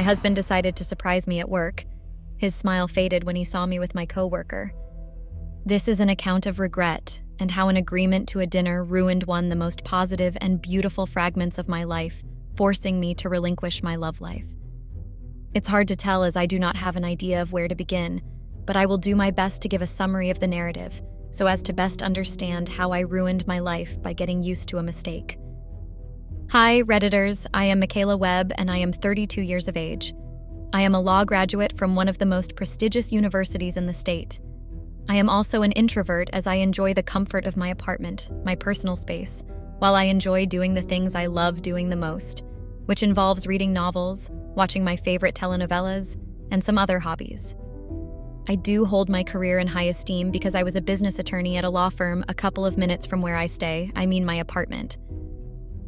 husband decided to surprise me at work. His smile faded when he saw me with my coworker. This is an account of regret and how an agreement to a dinner ruined one of the most positive and beautiful fragments of my life, forcing me to relinquish my love life. It's hard to tell as I do not have an idea of where to begin, but I will do my best to give a summary of the narrative so as to best understand how I ruined my life by getting used to a mistake. Hi, Redditors. I am Michaela Webb, and I am 32 years of age. I am a law graduate from one of the most prestigious universities in the state. I am also an introvert as I enjoy the comfort of my apartment, my personal space, while I enjoy doing the things I love doing the most, which involves reading novels, watching my favorite telenovelas, and some other hobbies. I do hold my career in high esteem because I was a business attorney at a law firm a couple of minutes from where I stay, my apartment.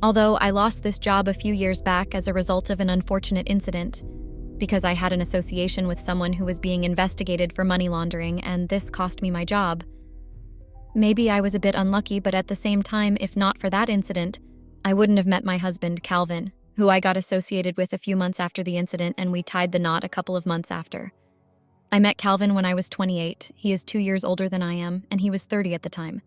Although I lost this job a few years back as a result of an unfortunate incident, because I had an association with someone who was being investigated for money laundering, and this cost me my job. Maybe I was a bit unlucky, but at the same time, if not for that incident, I wouldn't have met my husband, Calvin, who I got associated with a few months after the incident, and we tied the knot a couple of months after. I met Calvin when I was 28. He is 2 years older than I am, and he was 30 at the time.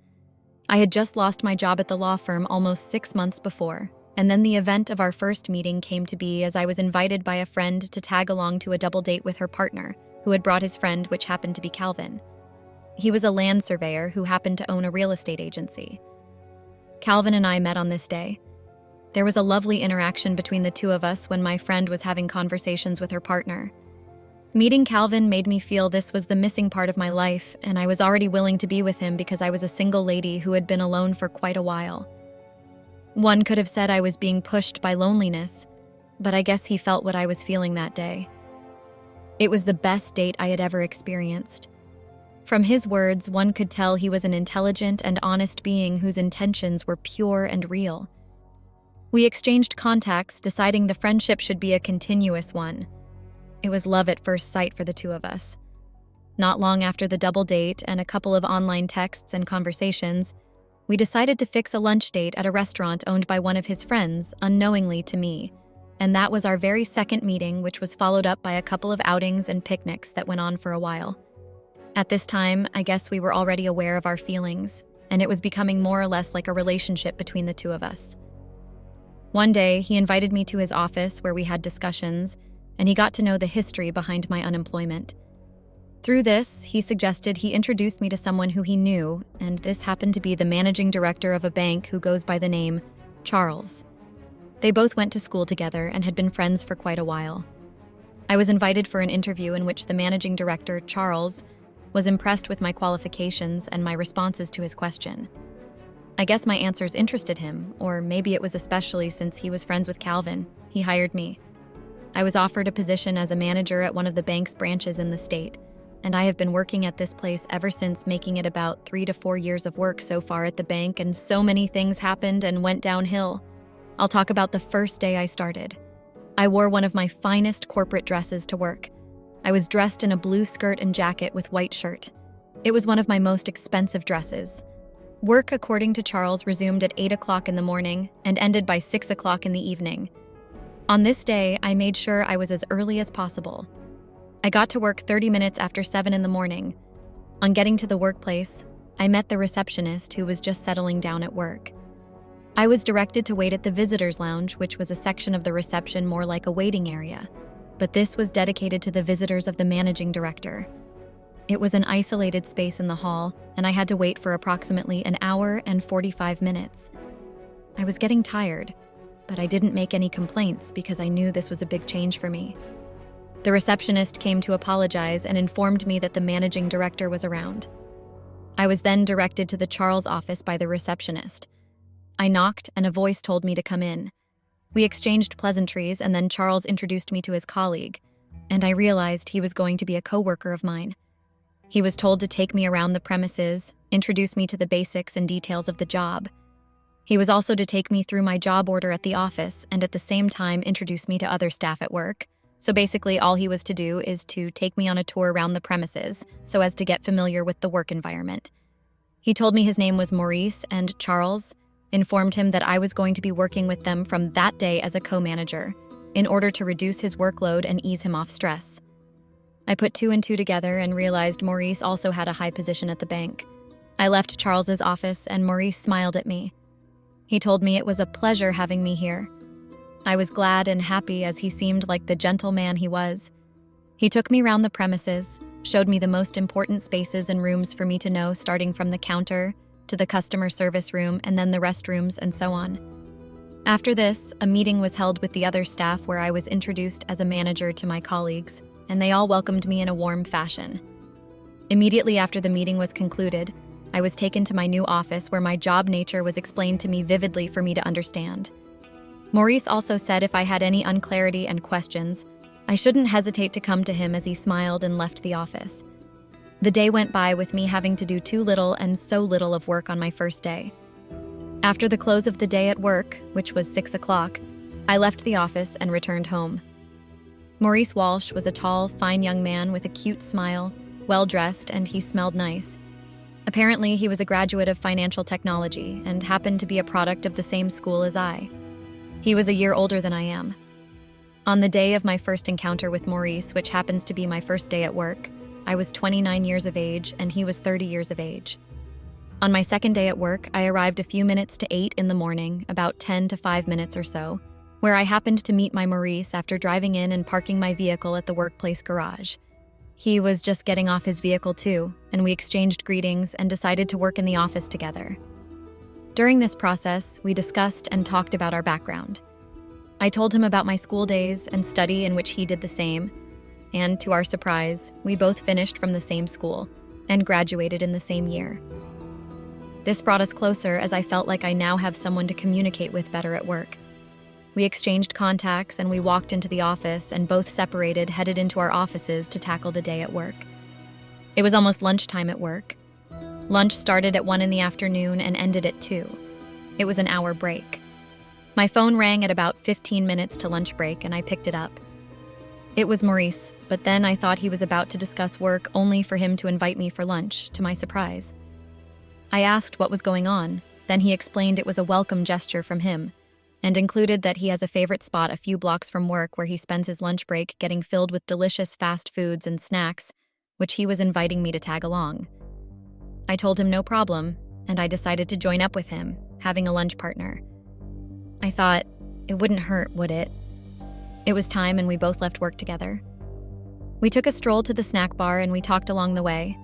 I had just lost my job at the law firm almost 6 months before, and then the event of our first meeting came to be as I was invited by a friend to tag along to a double date with her partner, who had brought his friend, which happened to be Calvin. He was a land surveyor who happened to own a real estate agency. Calvin and I met on this day. There was a lovely interaction between the two of us when my friend was having conversations with her partner. Meeting Calvin made me feel this was the missing part of my life, and I was already willing to be with him because I was a single lady who had been alone for quite a while. One could have said I was being pushed by loneliness, but I guess he felt what I was feeling that day. It was the best date I had ever experienced. From his words, one could tell he was an intelligent and honest being whose intentions were pure and real. We exchanged contacts, deciding the friendship should be a continuous one. It was love at first sight for the two of us. Not long after the double date and a couple of online texts and conversations, we decided to fix a lunch date at a restaurant owned by one of his friends, unknowingly to me, and that was our very second meeting, which was followed up by a couple of outings and picnics that went on for a while. At this time, I guess we were already aware of our feelings, and it was becoming more or less like a relationship between the two of us. One day, he invited me to his office where we had discussions, and he got to know the history behind my unemployment. Through this, he suggested he introduced me to someone who he knew, and this happened to be the managing director of a bank who goes by the name Charles. They both went to school together and had been friends for quite a while. I was invited for an interview in which the managing director, Charles, was impressed with my qualifications and my responses to his question. I guess my answers interested him, or maybe it was especially since he was friends with Calvin. He hired me. I was offered a position as a manager at one of the bank's branches in the state, and I have been working at this place ever since, making it about 3 to 4 years of work so far at the bank, and so many things happened and went downhill. I'll talk about the first day I started. I wore one of my finest corporate dresses to work. I was dressed in a blue skirt and jacket with white shirt. It was one of my most expensive dresses. Work, according to Charles, resumed at 8 o'clock in the morning and ended by 6 o'clock in the evening. On this day, I made sure I was as early as possible. I got to work 30 minutes after 7 in the morning. On getting to the workplace, I met the receptionist who was just settling down at work. I was directed to wait at the visitors' lounge, which was a section of the reception more like a waiting area, but this was dedicated to the visitors of the managing director. It was an isolated space in the hall, and I had to wait for approximately an hour and 45 minutes. I was getting tired, but I didn't make any complaints because I knew this was a big change for me. The receptionist came to apologize and informed me that the managing director was around. I was then directed to the Charles office by the receptionist. I knocked, and a voice told me to come in. We exchanged pleasantries, and then Charles introduced me to his colleague, and I realized he was going to be a coworker of mine. He was told to take me around the premises, introduce me to the basics and details of the job. He was also to take me through my job order at the office and at the same time introduce me to other staff at work. So basically all he was to do is to take me on a tour around the premises so as to get familiar with the work environment. He told me his name was Maurice, and Charles informed him that I was going to be working with them from that day as a co-manager. in order to reduce his workload and ease him off stress. I put two and two together and realized Maurice also had a high position at the bank. I left Charles's office and Maurice smiled at me. He told me it was a pleasure having me here. I was glad and happy as he seemed like the gentle man he was. He took me around the premises, showed me the most important spaces and rooms for me to know, starting from the counter to the customer service room and then the restrooms and so on. After this, a meeting was held with the other staff where I was introduced as a manager to my colleagues, and they all welcomed me in a warm fashion. Immediately after the meeting was concluded, I was taken to my new office where my job nature was explained to me vividly for me to understand. Maurice also said if I had any unclarity and questions, I shouldn't hesitate to come to him as he smiled and left the office. The day went by with me having to do too little and so little of work on my first day. After the close of the day at work, which was 6 o'clock, I left the office and returned home. Maurice Walsh was a tall, fine young man with a cute smile, well-dressed, and he smelled nice. Apparently, he was a graduate of financial technology and happened to be a product of the same school as I. He was a year older than I am. On the day of my first encounter with Maurice, which happens to be my first day at work, I was 29 years of age and he was 30 years of age. On my second day at work, I arrived a few minutes to 8 in the morning, about 10 to 5 minutes or so, where I happened to meet my Maurice after driving in and parking my vehicle at the workplace garage. He was just getting off his vehicle too, and we exchanged greetings and decided to work in the office together. During this process, we discussed and talked about our background. I told him about my school days and study in which he did the same, and to our surprise, we both finished from the same school and graduated in the same year. This brought us closer as I felt like I now have someone to communicate with better at work. We exchanged contacts and we walked into the office and both separated, headed into our offices to tackle the day at work. It was almost lunchtime at work. Lunch started at 1 in the afternoon and ended at 2. It was an hour break. My phone rang at about 15 minutes to lunch break and I picked it up. It was Maurice, but then I thought he was about to discuss work only for him to invite me for lunch, to my surprise. I asked what was going on, then he explained it was a welcome gesture from him, and included that he has a favorite spot a few blocks from work where he spends his lunch break getting filled with delicious fast foods and snacks, which he was inviting me to tag along. I told him no problem, and I decided to join up with him, having a lunch partner. I thought, it wouldn't hurt, would it? It was time and we both left work together. We took a stroll to the snack bar and we talked along the way.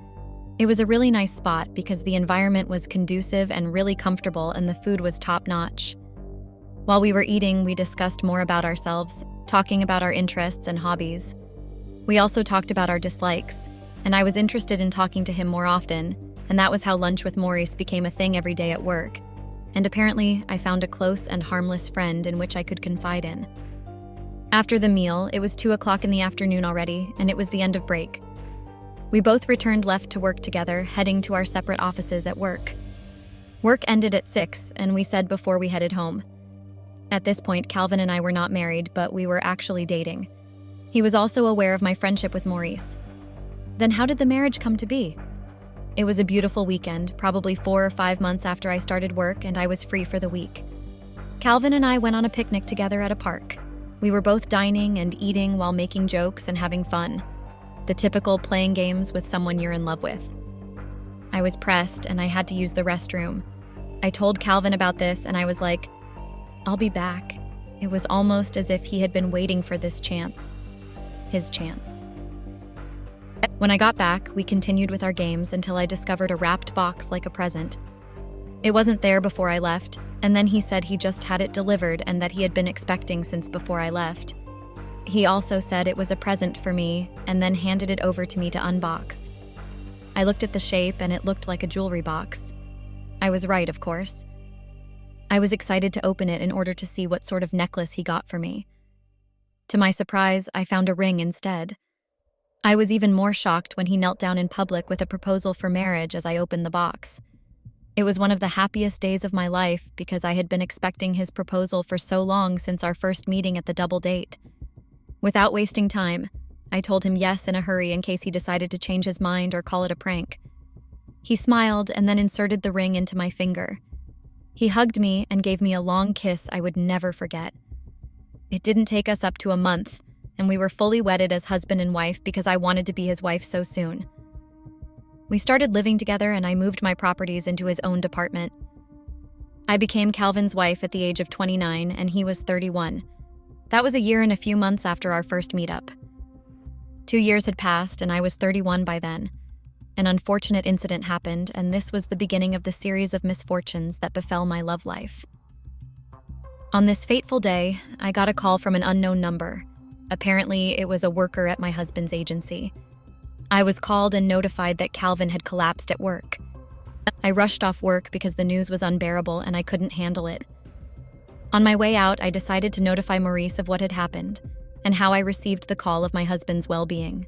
It was a really nice spot because the environment was conducive and really comfortable and the food was top-notch. While we were eating, we discussed more about ourselves, talking about our interests and hobbies. We also talked about our dislikes, and I was interested in talking to him more often, and that was how lunch with Maurice became a thing every day at work. And apparently, I found a close and harmless friend in which I could confide in. After the meal, it was 2 o'clock in the afternoon already, and it was the end of break. We both returned left to work together, heading to our separate offices at work. Work ended at 6, and we said before we headed home. At this point, Calvin and I were not married, but we were actually dating. He was also aware of my friendship with Maurice. Then how did the marriage come to be? It was a beautiful weekend, probably 4 or 5 months after I started work, and I was free for the week. Calvin and I went on a picnic together at a park. We were both dining and eating while making jokes and having fun. The typical playing games with someone you're in love with. I was pressed and I had to use the restroom. I told Calvin about this and I was like, I'll be back. It was almost as if he had been waiting for this chance. His chance. When I got back, we continued with our games until I discovered a wrapped box like a present. It wasn't there before I left, and then he said he just had it delivered and that he had been expecting since before I left. He also said it was a present for me and then handed it over to me to unbox. I looked at the shape and it looked like a jewelry box. I was right, of course. I was excited to open it in order to see what sort of necklace he got for me. To my surprise, I found a ring instead. I was even more shocked when he knelt down in public with a proposal for marriage as I opened the box. It was one of the happiest days of my life because I had been expecting his proposal for so long since our first meeting at the double date. Without wasting time, I told him yes in a hurry in case he decided to change his mind or call it a prank. He smiled and then inserted the ring into my finger. He hugged me and gave me a long kiss I would never forget. It didn't take us up to a month, and we were fully wedded as husband and wife because I wanted to be his wife so soon. We started living together and I moved my properties into his own department. I became Calvin's wife at the age of 29 and he was 31. That was a year and a few months after our first meetup. 2 years had passed and I was 31 by then. An unfortunate incident happened, and this was the beginning of the series of misfortunes that befell my love life. On this fateful day, I got a call from an unknown number. Apparently, it was a worker at my husband's agency. I was called and notified that Calvin had collapsed at work. I rushed off work because the news was unbearable and I couldn't handle it. On my way out, I decided to notify Maurice of what had happened and how I received the call of my husband's well-being.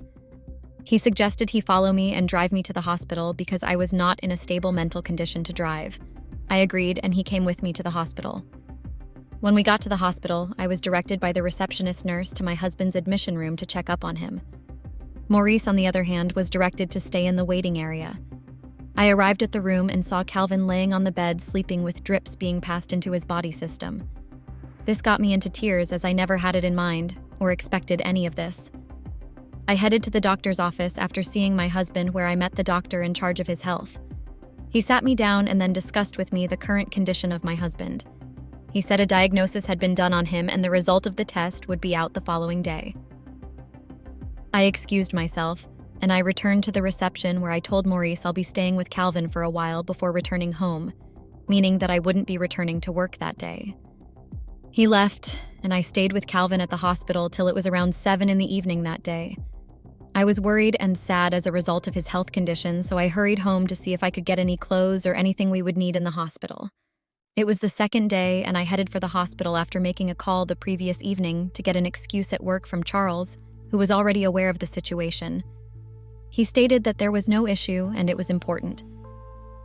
He suggested he follow me and drive me to the hospital because I was not in a stable mental condition to drive. I agreed and he came with me to the hospital. When we got to the hospital, I was directed by the receptionist nurse to my husband's admission room to check up on him. Maurice, on the other hand, was directed to stay in the waiting area. I arrived at the room and saw Calvin laying on the bed sleeping with drips being passed into his body system. This got me into tears as I never had it in mind or expected any of this. I headed to the doctor's office after seeing my husband, where I met the doctor in charge of his health. He sat me down and then discussed with me the current condition of my husband. He said a diagnosis had been done on him and the result of the test would be out the following day. I excused myself, and I returned to the reception where I told Maurice I'll be staying with Calvin for a while before returning home, meaning that I wouldn't be returning to work that day. He left, and I stayed with Calvin at the hospital till it was around 7 in the evening that day. I was worried and sad as a result of his health condition, so I hurried home to see if I could get any clothes or anything we would need in the hospital. It was the second day, and I headed for the hospital after making a call the previous evening to get an excuse at work from Charles, who was already aware of the situation. He stated that there was no issue and it was important.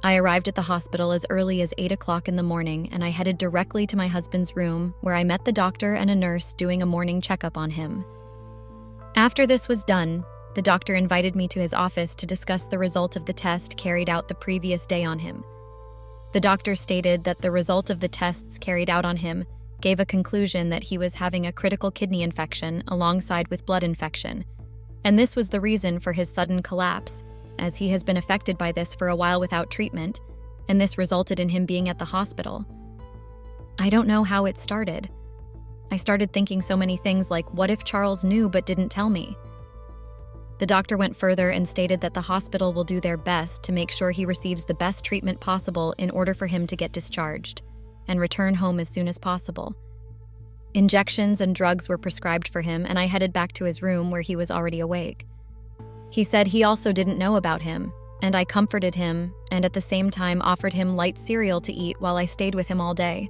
I arrived at the hospital as early as 8 o'clock in the morning, and I headed directly to my husband's room, where I met the doctor and a nurse doing a morning checkup on him. After this was done, the doctor invited me to his office to discuss the result of the test carried out the previous day on him. The doctor stated that the result of the tests carried out on him gave a conclusion that he was having a critical kidney infection alongside with blood infection, and this was the reason for his sudden collapse, as he has been affected by this for a while without treatment, and this resulted in him being at the hospital. I don't know how it started. I started thinking so many things like, what if Charles knew but didn't tell me? The doctor went further and stated that the hospital will do their best to make sure he receives the best treatment possible in order for him to get discharged and return home as soon as possible. Injections and drugs were prescribed for him, and I headed back to his room where he was already awake. He said he also didn't know about him, and I comforted him and at the same time offered him light cereal to eat while I stayed with him all day.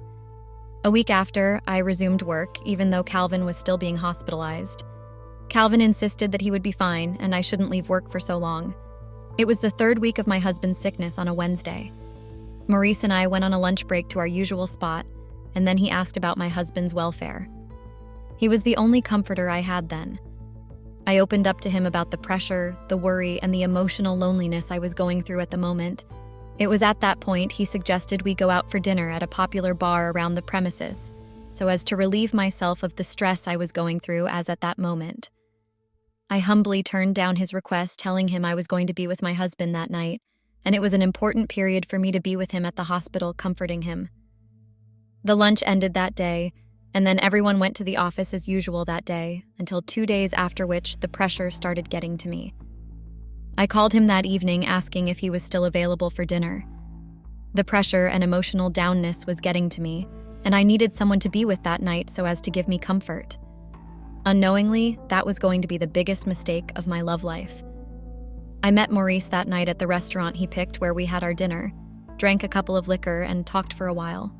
A week after, I resumed work, even though Calvin was still being hospitalized. Calvin insisted that he would be fine and I shouldn't leave work for so long. It was the 3rd week of my husband's sickness on a Wednesday. Maurice and I went on a lunch break to our usual spot, and then he asked about my husband's welfare. He was the only comforter I had then. I opened up to him about the pressure, the worry, and the emotional loneliness I was going through at the moment. It was at that point he suggested we go out for dinner at a popular bar around the premises, so as to relieve myself of the stress I was going through as at that moment. I humbly turned down his request, telling him I was going to be with my husband that night, and it was an important period for me to be with him at the hospital, comforting him. The lunch ended that day, and then everyone went to the office as usual that day, until 2 days after which the pressure started getting to me. I called him that evening asking if he was still available for dinner. The pressure and emotional downness was getting to me, and I needed someone to be with that night so as to give me comfort. Unknowingly, that was going to be the biggest mistake of my love life. I met Maurice that night at the restaurant he picked where we had our dinner, drank a couple of liquor, and talked for a while.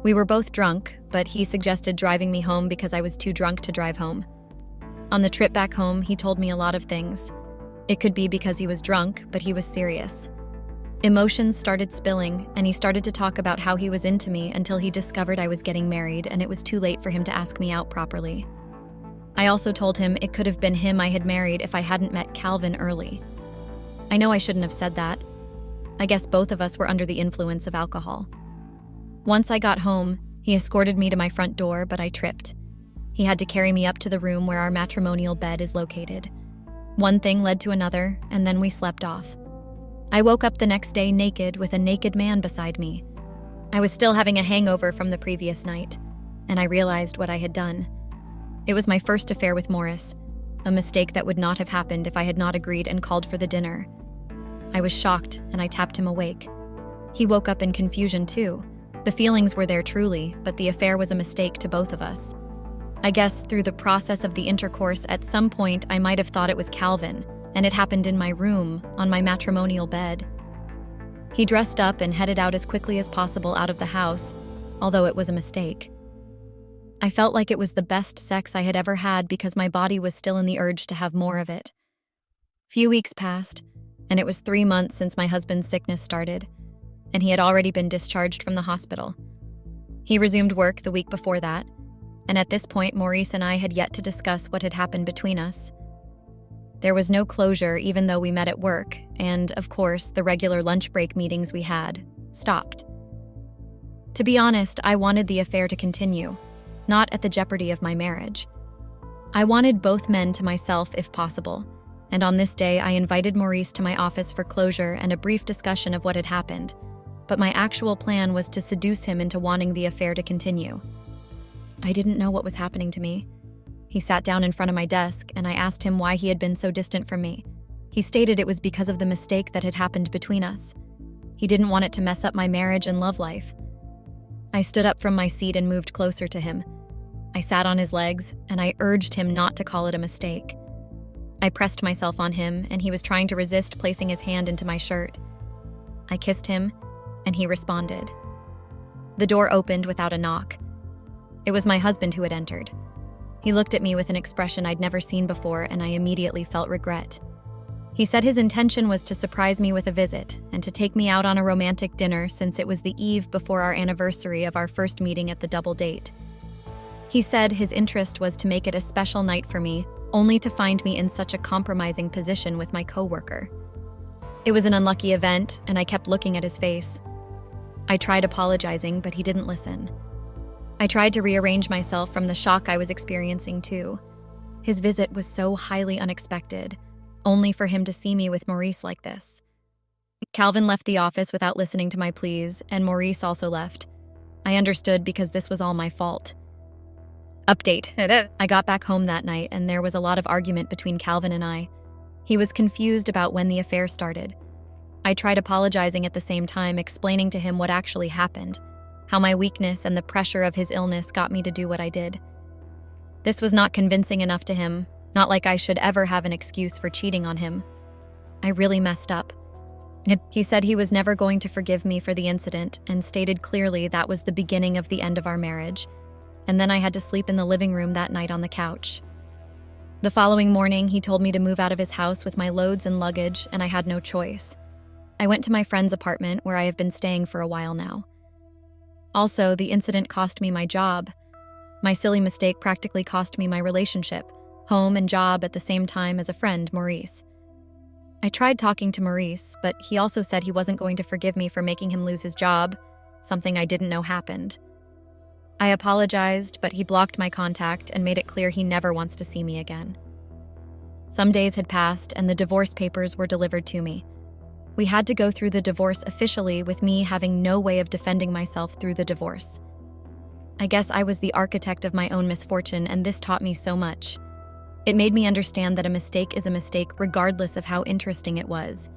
We were both drunk, but he suggested driving me home because I was too drunk to drive home. On the trip back home, he told me a lot of things. It could be because he was drunk, but he was serious. Emotions started spilling, and he started to talk about how he was into me until he discovered I was getting married and it was too late for him to ask me out properly. I also told him it could have been him I had married if I hadn't met Calvin early. I know I shouldn't have said that. I guess both of us were under the influence of alcohol. Once I got home, he escorted me to my front door, but I tripped. He had to carry me up to the room where our matrimonial bed is located. One thing led to another, and then we slept off. I woke up the next day naked with a naked man beside me. I was still having a hangover from the previous night, and I realized what I had done. It was my first affair with Morris, a mistake that would not have happened if I had not agreed and called for the dinner. I was shocked, and I tapped him awake. He woke up in confusion too. The feelings were there truly, but the affair was a mistake to both of us. I guess through the process of the intercourse, at some point I might have thought it was Calvin, and it happened in my room, on my matrimonial bed. He dressed up and headed out as quickly as possible out of the house, although it was a mistake. I felt like it was the best sex I had ever had because my body was still in the urge to have more of it. Few weeks passed, and it was 3 months since my husband's sickness started, and he had already been discharged from the hospital. He resumed work the week before that, and at this point Maurice and I had yet to discuss what had happened between us. There was no closure even though we met at work, and, of course, the regular lunch break meetings we had stopped. To be honest, I wanted the affair to continue, not at the jeopardy of my marriage. I wanted both men to myself if possible, and on this day I invited Maurice to my office for closure and a brief discussion of what had happened, but my actual plan was to seduce him into wanting the affair to continue. I didn't know what was happening to me. He sat down in front of my desk, and I asked him why he had been so distant from me. He stated it was because of the mistake that had happened between us. He didn't want it to mess up my marriage and love life. I stood up from my seat and moved closer to him. I sat on his legs, and I urged him not to call it a mistake. I pressed myself on him, and he was trying to resist placing his hand into my shirt. I kissed him, and he responded. The door opened without a knock. It was my husband who had entered. He looked at me with an expression I'd never seen before, and I immediately felt regret. He said his intention was to surprise me with a visit and to take me out on a romantic dinner since it was the eve before our anniversary of our first meeting at the double date. He said his interest was to make it a special night for me, only to find me in such a compromising position with my coworker. It was an unlucky event, and I kept looking at his face. I tried apologizing, but he didn't listen. I tried to rearrange myself from the shock I was experiencing too. His visit was so highly unexpected, only for him to see me with Maurice like this. Calvin left the office without listening to my pleas, and Maurice also left. I understood because this was all my fault. Update. I got back home that night, and there was a lot of argument between Calvin and I. He was confused about when the affair started. I tried apologizing at the same time, explaining to him what actually happened, how my weakness and the pressure of his illness got me to do what I did. This was not convincing enough to him, not like I should ever have an excuse for cheating on him. I really messed up. He said he was never going to forgive me for the incident and stated clearly that was the beginning of the end of our marriage, and then I had to sleep in the living room that night on the couch. The following morning, he told me to move out of his house with my loads and luggage, and I had no choice. I went to my friend's apartment where I have been staying for a while now. Also, the incident cost me my job. My silly mistake practically cost me my relationship, home and job at the same time as a friend, Maurice. I tried talking to Maurice, but he also said he wasn't going to forgive me for making him lose his job, something I didn't know happened. I apologized, but he blocked my contact and made it clear he never wants to see me again. Some days had passed, and the divorce papers were delivered to me. We had to go through the divorce officially, with me having no way of defending myself through the divorce. I guess I was the architect of my own misfortune, and this taught me so much. It made me understand that a mistake is a mistake regardless of how interesting it was.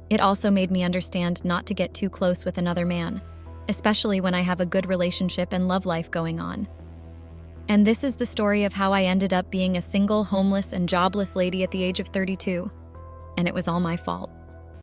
It also made me understand not to get too close with another man, especially when I have a good relationship and love life going on. And this is the story of how I ended up being a single, homeless, and jobless lady at the age of 32. And it was all my fault.